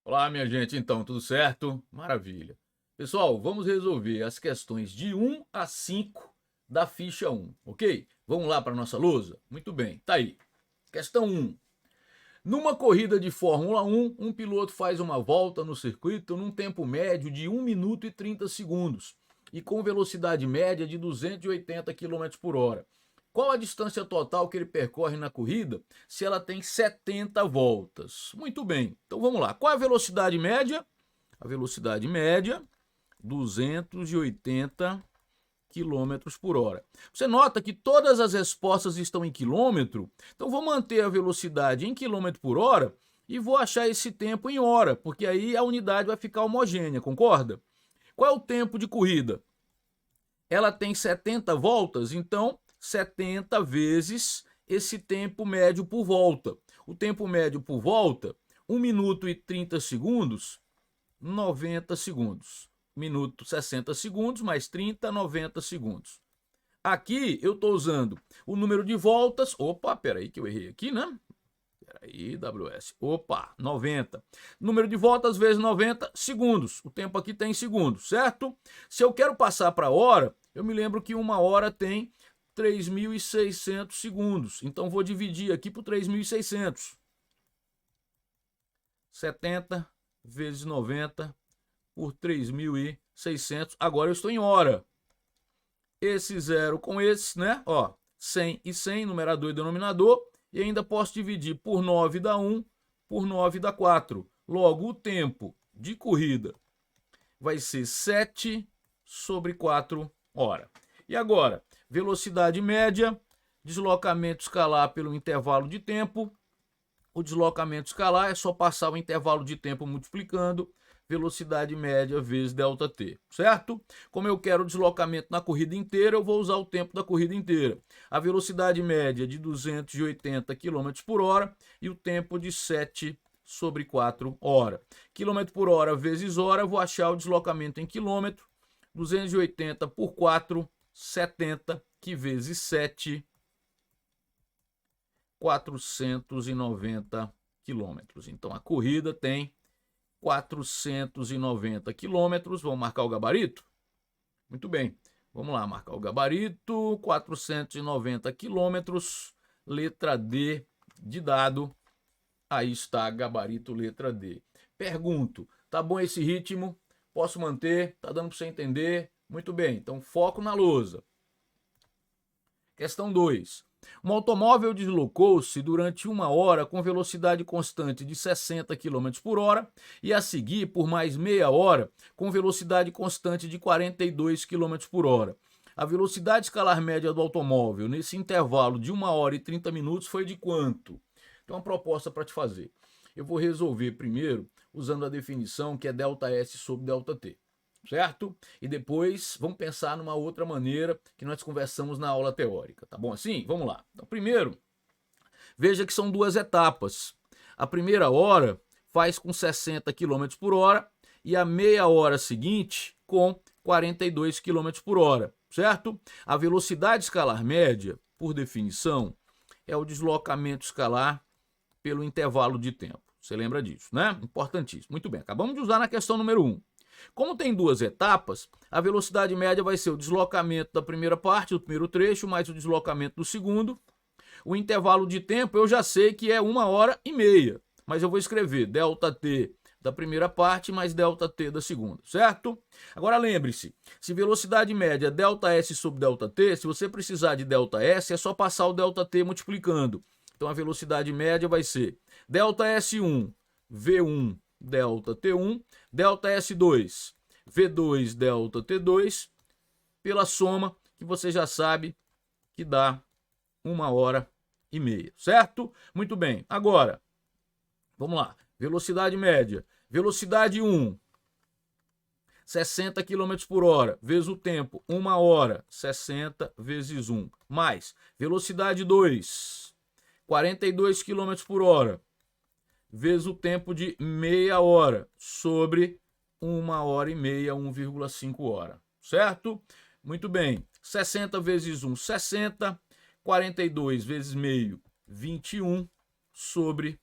Olá, minha gente, então, tudo certo? Maravilha. Pessoal, vamos resolver as questões de 1 a 5 da ficha 1, ok? Vamos lá para a nossa lousa? Muito bem, tá aí. Questão 1. Numa corrida de Fórmula 1, um piloto faz uma volta no circuito num tempo médio de 1 minuto e 30 segundos e com velocidade média de 280 km por hora. Qual a distância total que ele percorre na corrida se ela tem 70 voltas? Muito bem, então vamos lá. Qual é a velocidade média? A velocidade média, 280 quilômetros por hora. Você nota que todas as respostas estão em quilômetro, então vou manter a velocidade em quilômetro por hora e vou achar esse tempo em hora, porque aí a unidade vai ficar homogênea, concorda? Qual é o tempo de corrida? Ela tem 70 voltas, então 70 vezes esse tempo médio por volta. O tempo médio por volta, 1 minuto e 30 segundos, 90 segundos. Minuto 60 segundos, mais 30, 90 segundos. Aqui eu estou usando o número de voltas. Opa, peraí que eu errei aqui, né? Peraí, WS. Opa, 90. Número de voltas vezes 90 segundos. O tempo aqui tem segundos, certo? Se eu quero passar para hora, eu me lembro que uma hora tem 3.600 segundos. Então vou dividir aqui por 3.600. 70 vezes 90 por 3.600. Agora eu estou em hora. Esse zero com esse, né? Ó, 100 e 100, numerador e denominador. E ainda posso dividir por 9 dá 1, por 9 dá 4. Logo, o tempo de corrida vai ser 7 sobre 4 horas. E agora, velocidade média, deslocamento escalar pelo intervalo de tempo. O deslocamento escalar é só passar o intervalo de tempo multiplicando velocidade média vezes ΔT, certo? Como eu quero o deslocamento na corrida inteira, eu vou usar o tempo da corrida inteira. A velocidade média de 280 km por hora e o tempo de 7 sobre 4 horas. Quilômetro por hora vezes hora, eu vou achar o deslocamento em quilômetro. 280 por 4, 70, que vezes 7, 490 quilômetros. Então a corrida tem 490 quilômetros. Vamos marcar o gabarito? Muito bem. Vamos lá, marcar o gabarito. 490 quilômetros. Letra D de dado. Aí está, gabarito letra D. Pergunto, tá bom esse ritmo? Posso manter? Tá dando para você entender? Muito bem, então foco na lousa. Questão 2. Um automóvel deslocou-se durante 1 hora com velocidade constante de 60 km por hora e a seguir por mais meia hora com velocidade constante de 42 km por hora. A velocidade escalar média do automóvel nesse intervalo de 1 hora e 30 minutos foi de quanto? Então, uma proposta para te fazer. Eu vou resolver primeiro usando a definição que é ΔS sobre ΔT. Certo? E depois vamos pensar numa outra maneira que nós conversamos na aula teórica, tá bom assim? Vamos lá. Então, primeiro, veja que são duas etapas. A primeira hora faz com 60 km por hora e a meia hora seguinte com 42 km por hora, certo? A velocidade escalar média, por definição, é o deslocamento escalar pelo intervalo de tempo. Você lembra disso, né? Importantíssimo. Muito bem, acabamos de usar na questão número 1. Como tem duas etapas, a velocidade média vai ser o deslocamento da primeira parte, do primeiro trecho, mais o deslocamento do segundo. O intervalo de tempo eu já sei que é 1 hora e meia, mas eu vou escrever ΔT da primeira parte mais ΔT da segunda, certo? Agora lembre-se, se velocidade média é ΔS sobre ΔT, se você precisar de ΔS, é só passar o ΔT multiplicando. Então a velocidade média vai ser ΔS1, V1, ΔT1, ΔS2, V2, ΔT2, pela soma que você já sabe que dá 1 hora e meia, certo? Muito bem, agora, vamos lá, velocidade média, velocidade 1, 60 km por hora, vezes o tempo, 1 hora, 60 vezes 1, mais velocidade 2, 42 km por hora, vezes o tempo de meia hora sobre 1 hora e meia, 1,5 hora, certo? Muito bem, 60 vezes 1, 60, 42 vezes meio, 21, sobre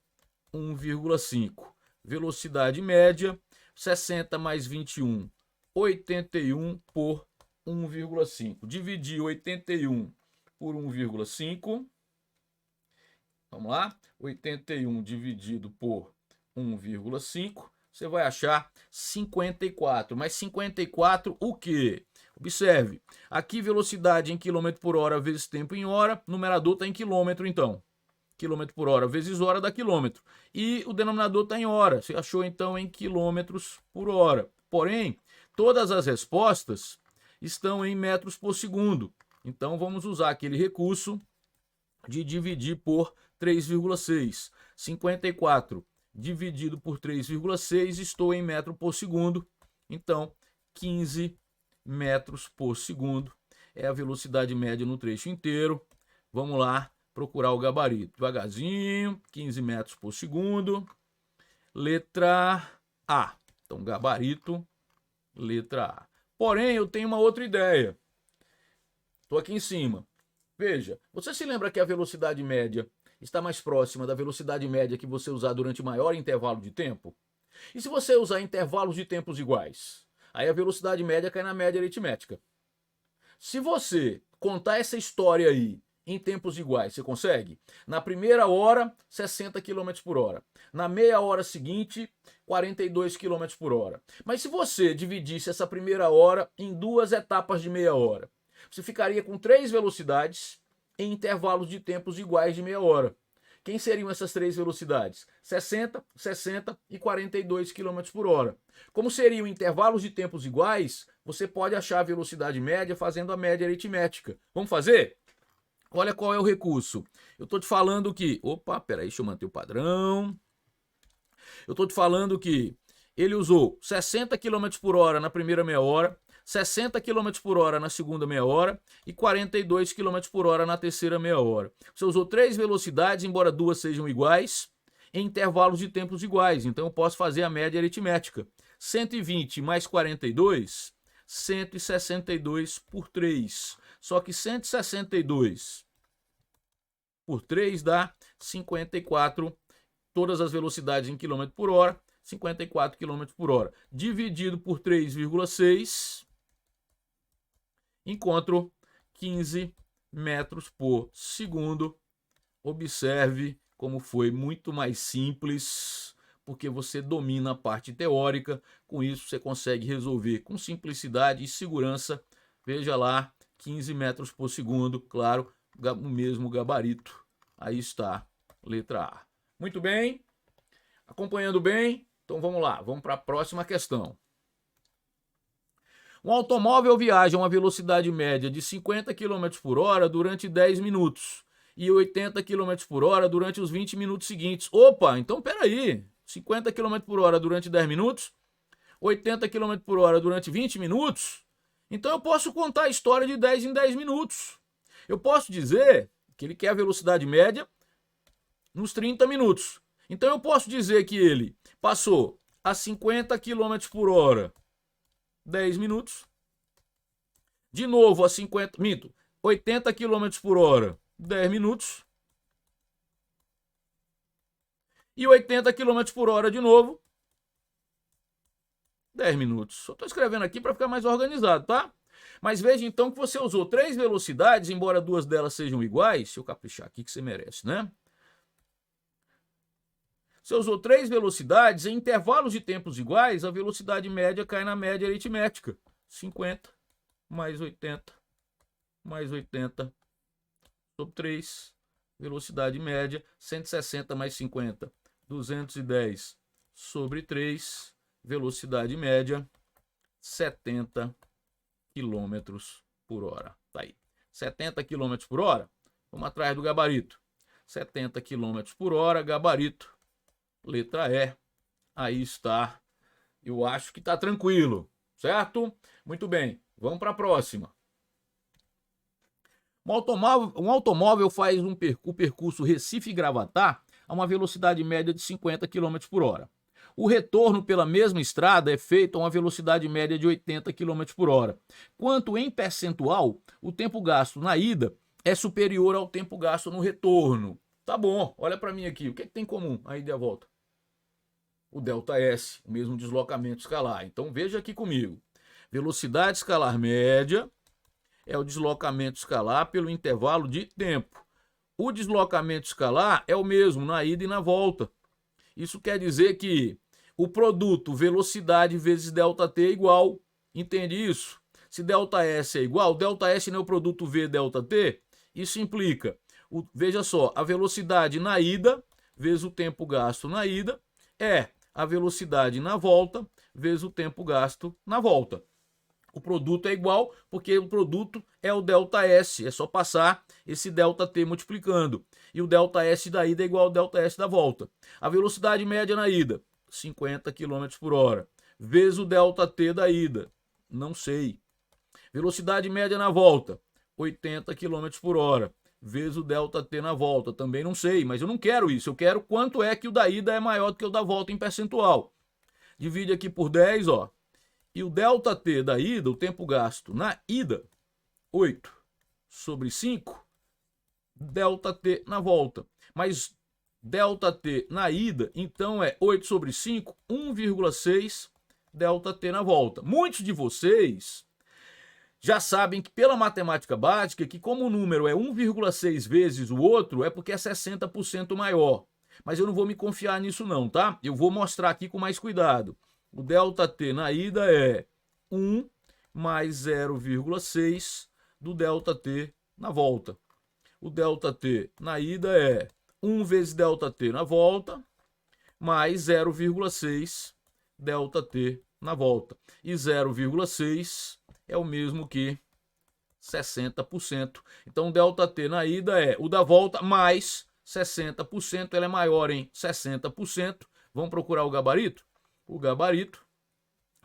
1,5. velocidade média, 60 mais 21, 81 por 1,5. Dividir 81 por 1,5. Vamos lá? 81 dividido por 1,5. Você vai achar 54. Mas 54 o quê? Observe. Aqui velocidade em quilômetro por hora vezes tempo em hora. Numerador está em quilômetro, então. Quilômetro por hora vezes hora dá quilômetro. E o denominador está em hora. Você achou, então, em quilômetros por hora. Porém, todas as respostas estão em metros por segundo. Então, vamos usar aquele recurso de dividir por 3,6. 54 dividido por 3,6, estou em metro por segundo. Então, 15 metros por segundo é a velocidade média no trecho inteiro. Vamos lá procurar o gabarito. Devagarzinho, 15 metros por segundo. Letra A. Então, gabarito, letra A. Porém, eu tenho uma outra ideia. Estou aqui em cima. Veja, você se lembra que a velocidade média está mais próxima da velocidade média que você usar durante maior intervalo de tempo? E se você usar intervalos de tempos iguais? Aí a velocidade média cai na média aritmética. Se você contar essa história aí em tempos iguais, você consegue? Na primeira hora, 60 km por hora. Na meia hora seguinte, 42 km por hora. Mas se você dividisse essa primeira hora em duas etapas de meia hora, você ficaria com 3 velocidades em intervalos de tempos iguais de meia hora. Quem seriam essas 3 velocidades? 60, 60 e 42 km por hora. Como seriam intervalos de tempos iguais, você pode achar a velocidade média fazendo a média aritmética. Vamos fazer? Olha qual é o recurso. Eu estou te falando que... Opa, peraí, deixa eu manter o padrão. Eu estou te falando que ele usou 60 km por hora na primeira meia hora, 60 km por hora na segunda meia hora e 42 km por hora na terceira meia hora. Você usou 3 velocidades, embora duas sejam iguais, em intervalos de tempos iguais. Então eu posso fazer a média aritmética. 120 mais 42, 162 por 3. Só que 162 por 3 dá 54, todas as velocidades em quilômetro por hora, 54 km por hora. Dividido por 3,6, encontro 15 metros por segundo. Observe como foi muito mais simples, porque você domina a parte teórica. Com isso você consegue resolver com simplicidade e segurança. Veja lá, 15 metros por segundo, claro, o mesmo gabarito. Aí está, letra A. Muito bem, acompanhando bem? Então vamos lá, vamos para a próxima questão. Um automóvel viaja a uma velocidade média de 50 km por hora durante 10 minutos e 80 km por hora durante os 20 minutos seguintes. Opa, então peraí, 50 km por hora durante 10 minutos, 80 km por hora durante 20 minutos? Então eu posso contar a história de 10 em 10 minutos. Eu posso dizer que ele quer a velocidade média nos 30 minutos. Então eu posso dizer que ele passou a 50 km por hora 10 minutos. De novo a 80 km por hora 10 minutos. E 80 km por hora de novo 10 minutos. Só estou escrevendo aqui para ficar mais organizado, tá? Mas veja então que você usou 3 velocidades, embora duas delas sejam iguais. Deixa eu caprichar aqui que você merece, né? Você usou 3 velocidades em intervalos de tempos iguais, a velocidade média cai na média aritmética. 50 mais 80 mais 80 sobre 3, velocidade média, 160 mais 50, 210 sobre 3, velocidade média, 70 km por hora. Tá aí. 70 km por hora? Vamos atrás do gabarito. 70 km por hora, gabarito, letra E. Aí está. Eu acho que está tranquilo, certo? Muito bem, vamos para a próxima. Um automóvel faz o percurso Recife-Gravatar a uma velocidade média de 50 km por hora. O retorno pela mesma estrada é feito a uma velocidade média de 80 km por hora. Quanto em percentual, o tempo gasto na ida é superior ao tempo gasto no retorno. Tá bom, olha para mim aqui, o que tem em comum a ida e a volta? o ΔS, o mesmo deslocamento escalar. Então veja aqui comigo. Velocidade escalar média é o deslocamento escalar pelo intervalo de tempo. O deslocamento escalar é o mesmo na ida e na volta. Isso quer dizer que o produto velocidade vezes ΔT é igual. Entende isso? Se ΔS é igual, ΔS não é o produto V ΔT, isso implica, veja só, a velocidade na ida vezes o tempo gasto na ida é a velocidade na volta vezes o tempo gasto na volta. O produto é igual porque o produto é o ΔS, é só passar esse ΔT multiplicando. E o ΔS da ida é igual ao ΔS da volta. A velocidade média na ida, 50 km por hora, vezes o ΔT da ida, não sei. Velocidade média na volta, 80 km por hora, vezes o ΔT na volta, também não sei, mas eu não quero isso. Eu quero quanto é que o da ida é maior do que o da volta em percentual. Divide aqui por 10, ó. E o ΔT da ida, o tempo gasto na ida, 8 sobre 5, ΔT na volta. Mas ΔT na ida, então é 8 sobre 5, 1,6 ΔT na volta. Muitos de vocês já sabem que pela matemática básica, que como o número é 1,6 vezes o outro, é porque é 60% maior. Mas eu não vou me confiar nisso não, tá? Eu vou mostrar aqui com mais cuidado. O ΔT na ida é 1 mais 0,6 do ΔT na volta. O ΔT na ida é 1 vezes ΔT na volta, mais 0,6 ΔT na volta. E 0,6 é o mesmo que 60%. Então, o ΔT na ida é o da volta mais 60%. Ela é maior em 60%. Vamos procurar o gabarito? O gabarito,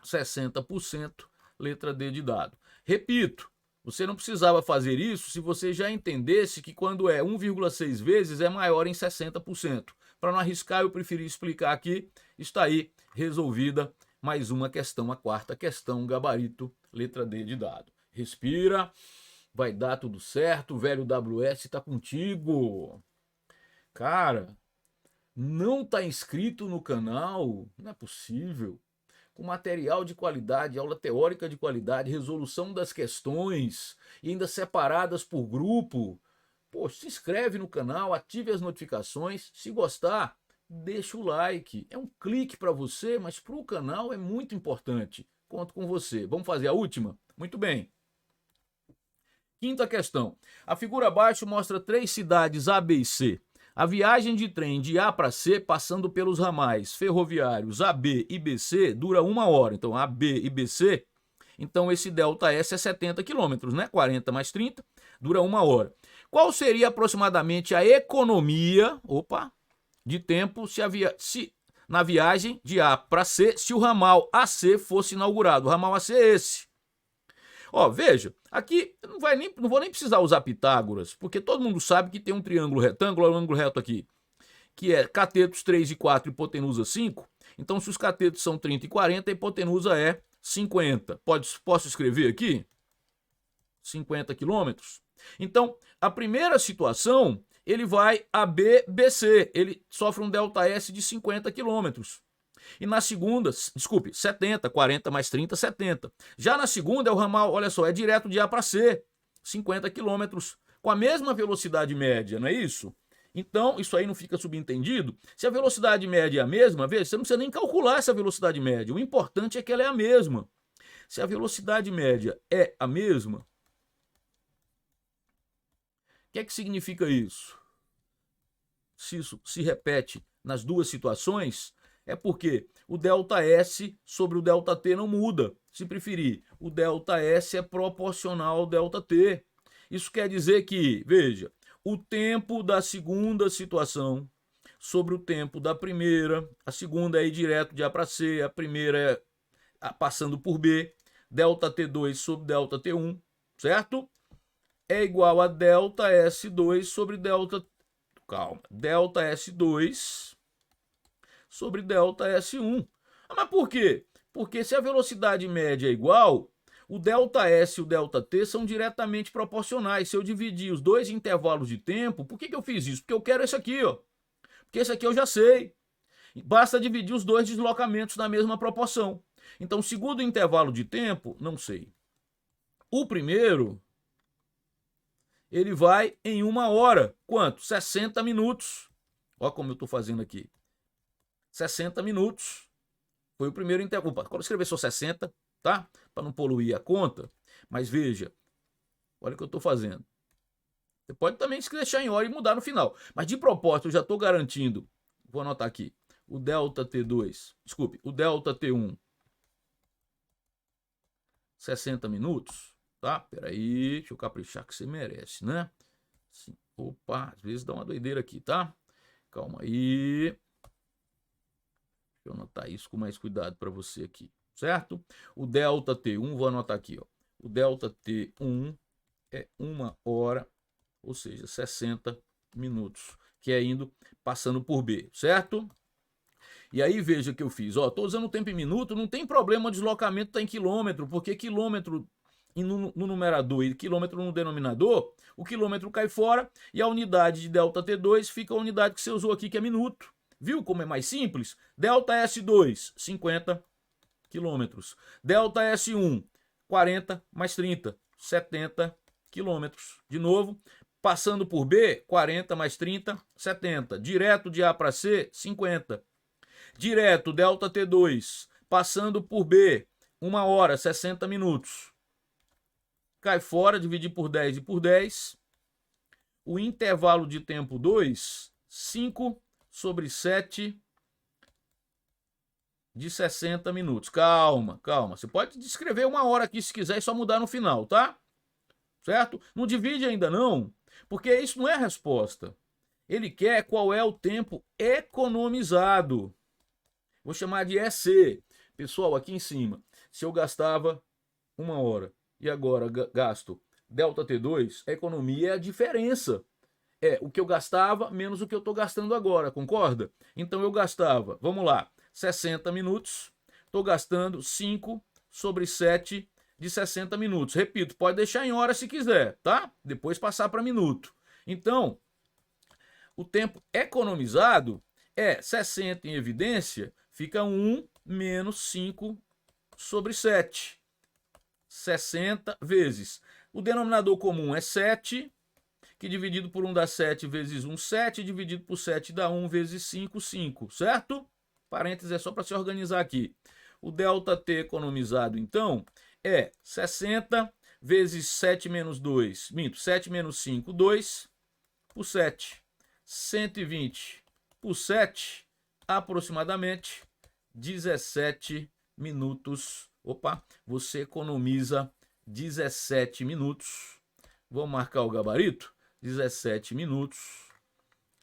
60%, letra D de dado. Repito, você não precisava fazer isso se você já entendesse que quando é 1,6 vezes é maior em 60%. Para não arriscar, eu preferi explicar aqui. Está aí resolvida mais uma questão, a quarta questão, gabarito, letra D de dado. Respira, vai dar tudo certo, o velho WS está contigo. Cara, não está inscrito no canal? Não é possível. Com material de qualidade, aula teórica de qualidade, resolução das questões, e ainda separadas por grupo. Pô, se inscreve no canal, ative as notificações. Se gostar, deixa o like. É um clique para você, mas para o canal é muito importante. Conto com você. Vamos fazer a última? Muito bem. Quinta questão. A figura abaixo mostra 3 cidades A, B e C. A viagem de trem de A para C, passando pelos ramais ferroviários AB e BC, dura 1 hora. Então, AB e BC, então esse ΔS é 70 km, né? 40 mais 30, dura 1 hora. Qual seria aproximadamente a economia, de tempo se na viagem de A para C, se o ramal AC fosse inaugurado? O ramal AC é esse. Ó, veja, aqui não vou nem precisar usar Pitágoras, porque todo mundo sabe que tem um triângulo retângulo, um ângulo reto aqui, que é catetos 3 e 4 e hipotenusa 5. Então, se os catetos são 30 e 40, a hipotenusa é 50. Posso escrever aqui? 50 quilômetros. Então, a primeira situação, ele vai a B, BC. Ele sofre um ΔS de 50 quilômetros. E na segunda, 70, 40 mais 30, 70. Já na segunda é o ramal, olha só, é direto de A para C, 50 km, com a mesma velocidade média, não é isso? Então, isso aí não fica subentendido. Se a velocidade média é a mesma, veja, você não precisa nem calcular essa velocidade média. O importante é que ela é a mesma. Se a velocidade média é a mesma, o que é que significa isso? Se isso se repete nas duas situações, é porque o ΔS sobre o ΔT não muda. Se preferir, o ΔS é proporcional ao ΔT. Isso quer dizer que, veja, o tempo da segunda situação sobre o tempo da primeira, a segunda é ir direto de A para C, a primeira é passando por B, ΔT2 sobre ΔT1, certo? É igual a ΔS2 sobre ΔS2 sobre ΔS1. Mas por quê? Porque se a velocidade média é igual, o ΔS e o ΔT são diretamente proporcionais. Se eu dividir os dois intervalos de tempo, por que eu fiz isso? Porque eu quero esse aqui, ó. Porque esse aqui eu já sei. Basta dividir os dois deslocamentos na mesma proporção. Então, segundo intervalo de tempo, não sei. O primeiro, ele vai em 1 hora. Quanto? 60 minutos. Olha como eu estou fazendo aqui. 60 minutos. Foi o primeiro intervalo. Opa, quando eu escrever só 60, tá? Para não poluir a conta. Mas veja, olha o que eu estou fazendo. Você pode também se deixar em hora e mudar no final. Mas de propósito, eu já estou garantindo. Vou anotar aqui. O delta T2, desculpe, o delta T1, 60 minutos, tá? Peraí, deixa eu caprichar que você merece, né? Sim. Opa, às vezes dá uma doideira aqui, tá? Calma aí. Deixa eu anotar isso com mais cuidado para você aqui, certo? O delta T1, vou anotar aqui, ó. O delta T1 é 1 hora, ou seja, 60 minutos, que é passando por B, certo? E aí veja o que eu fiz, ó, tô usando o tempo em minuto, não tem problema o deslocamento tá em quilômetro, porque quilômetro no numerador e quilômetro no denominador, o quilômetro cai fora e a unidade de delta T2 fica a unidade que você usou aqui, que é minuto. Viu como é mais simples? Delta S2, 50 quilômetros. Delta S1, 40 mais 30, 70 quilômetros. De novo, passando por B, 40 mais 30, 70. Direto de A para C, 50. Direto, delta T2, passando por B, 1 hora, 60 minutos. Cai fora, dividir por 10 e por 10. O intervalo de tempo 2, 5 sobre 7 de 60 minutos. Calma, calma. Você pode descrever 1 hora aqui se quiser e só mudar no final, tá? Certo? Não divide ainda não, porque isso não é a resposta. Ele quer qual é o tempo economizado. Vou chamar de EC. Pessoal, aqui em cima, se eu gastava 1 hora e agora gasto delta T2, a economia é a diferença. É o que eu gastava menos o que eu estou gastando agora, concorda? Então eu gastava, vamos lá, 60 minutos, estou gastando 5 sobre 7 de 60 minutos. Repito, pode deixar em hora se quiser, tá? Depois passar para minuto. Então, o tempo economizado é 60 em evidência, fica 1 menos 5 sobre 7. 60 vezes. O denominador comum é 7, que dividido por 1 dá 7 vezes 1, 7, dividido por 7 dá 1 vezes 5, 5, certo? Parênteses é só para se organizar aqui. O delta T economizado, então, é 60 vezes 7 menos 2, 7 menos 5, 2, por 7. 120 por 7, aproximadamente 17 minutos. Opa, você economiza 17 minutos. Vamos marcar o gabarito? 17 minutos.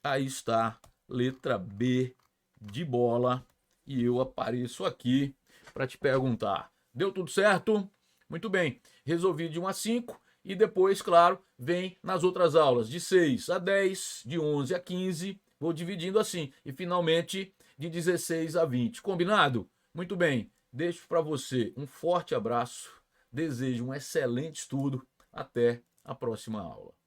Aí está, letra B de bola. E eu apareço aqui para te perguntar. Deu tudo certo? Muito bem. Resolvi de 1 a 5. E depois, claro, vem nas outras aulas de 6 a 10, de 11 a 15. Vou dividindo assim. E finalmente de 16 a 20. Combinado? Muito bem. Deixo para você um forte abraço. Desejo um excelente estudo. Até a próxima aula.